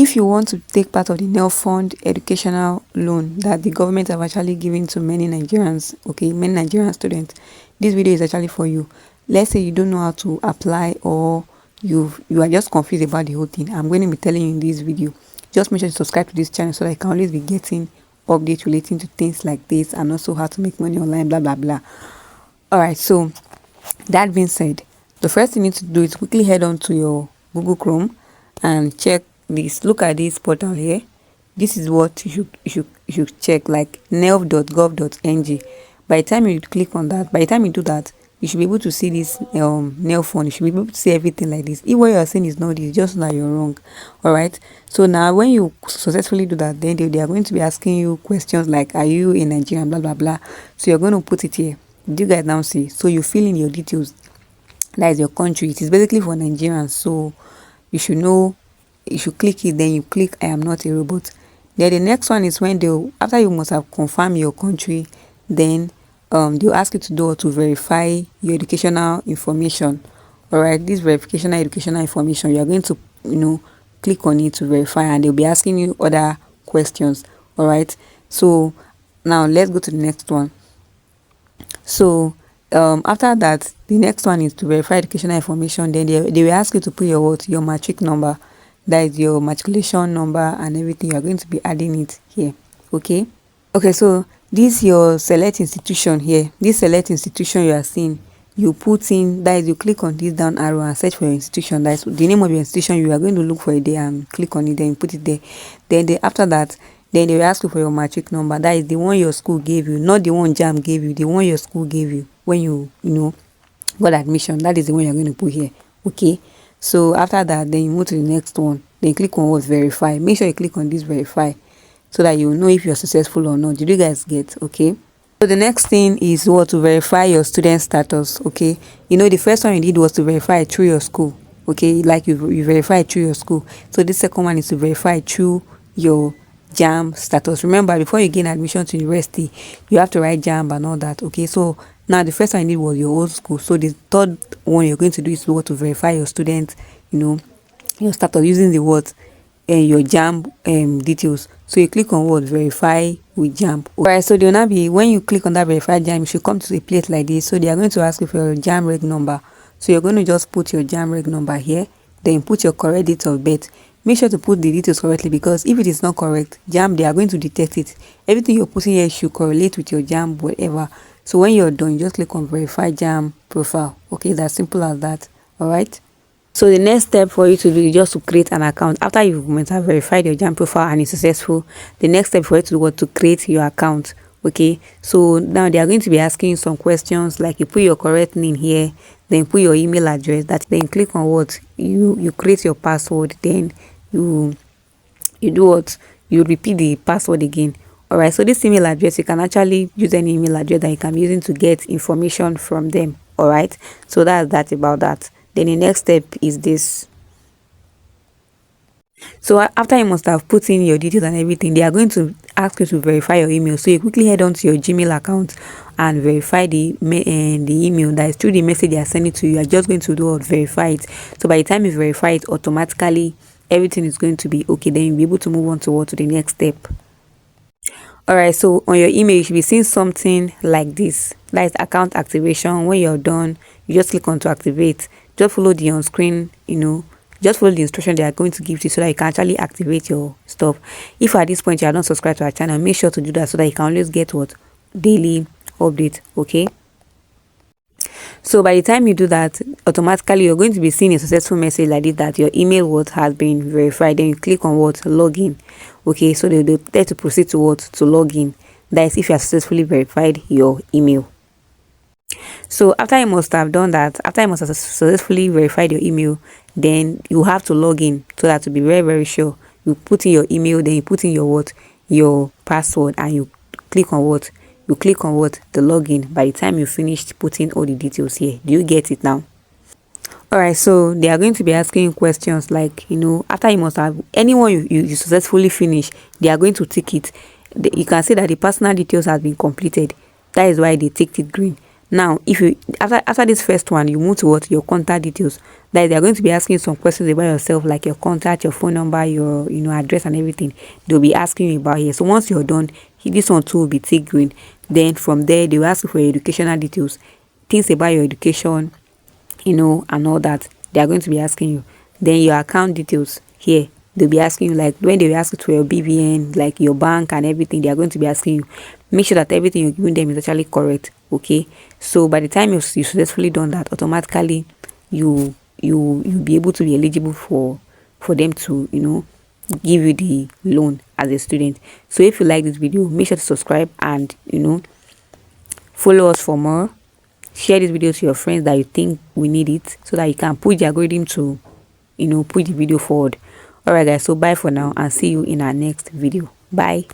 If you want to take part of the NELFUND educational loan that the government have actually given to many Nigerians, okay, many Nigerian students, this video is actually for you. Let's say you don't know how to apply, or you are just confused about the whole thing. I'm going to be telling you in this video. Just make sure to subscribe to this channel so that I can always be getting updates relating to things like this, and also how to make money online, blah blah blah. All right, so that being said, the first thing you need to do is quickly head on to your Google Chrome and check this. Look at this portal here. This is what you should check, like nelf.gov.ng. By the time you click on that, by the time you do that, you should be able to see this NELFUND. You should be able to see everything like this. If what you are saying is not this, just know that you're wrong. All right, so now when you successfully do that, then they are going to be asking you questions like, are you in Nigeria, blah blah blah. So you're going to put it here. Do you guys now see? So you fill in your details. That is your country. It is basically for Nigerians, so you should know. You should click it, then you click I am not a robot. Then the next one is when they'll, after you must have confirmed your country, then they'll ask you to do or to verify your educational information. All right, this verificational educational information, you are going to click on it to verify, and they'll be asking you other questions. All right, so now let's go to the next one. So after that, the next one is to verify educational information. Then they will ask you to put your matric number. That is your matriculation number and everything. You are going to be adding it here. Okay, so this your select institution here. This select institution you are seeing, you put in, that is, you click on this down arrow and search for your institution. That is the name of your institution. You are going to look for it there and click on it, then you put it there. Then after that, then they will ask you for your matric number. That is the one your school gave you, not the one JAMB gave you, the one your school gave you when you got admission. That is the one you're going to put here. Okay, so after that, then you move to the next one. Then click on what, verify. Make sure you click on this verify, so that you know if you're successful or not. Did you guys get? Okay, so the next thing is what, to verify your student status. Okay, the first one you did was to verify through your school. Okay, like you verify through your school. So this second one is to verify through your JAMB status. Remember, before you gain admission to university, you have to write JAMB and all that. Okay, so now the first one you did was your old school. So the third one you're going to do is what, to verify your student, your status using the word your JAMB details. So you click on what, verify with JAMB. Alright, so they'll now be, when you click on that verify JAMB, you should come to a place like this. So they are going to ask you for your JAMB reg number. So you're going to just put your JAMB reg number here, then put your correct date of birth. Make sure to put the details correctly, because if it is not correct, JAMB, they are going to detect it. Everything you're putting here should correlate with your JAMB, whatever. So when you're done, you just click on verify JAMB profile. Okay, that's simple as that. All right, so the next step for you to do is just to create an account. After you must have verified your JAMB profile and it's successful, the next step for you to do is to create your account. Okay, so now they are going to be asking you some questions, like you put your correct name here, then put your email address. Then click on what, you create your password. Then you do what, you repeat the password again. All right, so this email address, you can actually use any email address that you can be using to get information from them. All right, so that's that about that. Then the next step is this. So after you must have put in your details and everything, they are going to ask you to verify your email. So you quickly head on to your Gmail account and verify the email. That is through the message they are sending to you. You are just going to do or verify it. So by the time you verify it, automatically everything is going to be okay. Then you'll be able to move on to the next step. All right, so on your email, you should be seeing something like this. That is account activation. When you're done, you just click on to activate. Just follow the on screen, just follow the instruction they are going to give you, so that you can actually activate your stuff. If at this point you are not subscribed to our channel, make sure to do that, so that you can always get what, daily update. Okay, so by the time you do that, automatically you're going to be seeing a successful message like this, that your email has been verified. Then you click on login. Okay, so they'll tell to proceed to login. That is if you have successfully verified your email. So after you must have done that, after you must have successfully verified your email, then you have to log in, so that to be very, very sure, you put in your email, then you put in your password, and you click on the login. By the time you finished putting all the details here, do you get it now? All right, so they are going to be asking you questions like, after you must have, anyone you successfully finish, they are going to tick it. You can see that the personal details has been completed. That is why they ticked it green. Now, if you after this first one, you move to what your contact details. That is, they are going to be asking you some questions about yourself, like your contact, your phone number, your address and everything. They'll be asking you about here. So once you're done, this one too will be tick green. Then from there, they will ask you for your educational details, things about your education, and all that. They are going to be asking you. Then your account details here, they'll be asking you, like when they will ask you for your BVN, like your bank and everything, they are going to be asking you. Make sure that everything you're giving them is actually correct. Okay, so by the time you successfully done that, automatically you'll be able to be eligible for them to give you the loan as a student. So if you like this video, make sure to subscribe and follow us for more. Share this video to your friends that you think we need it, so that you can push the algorithm to push the video forward. All right guys, so bye for now and see you in our next video. Bye.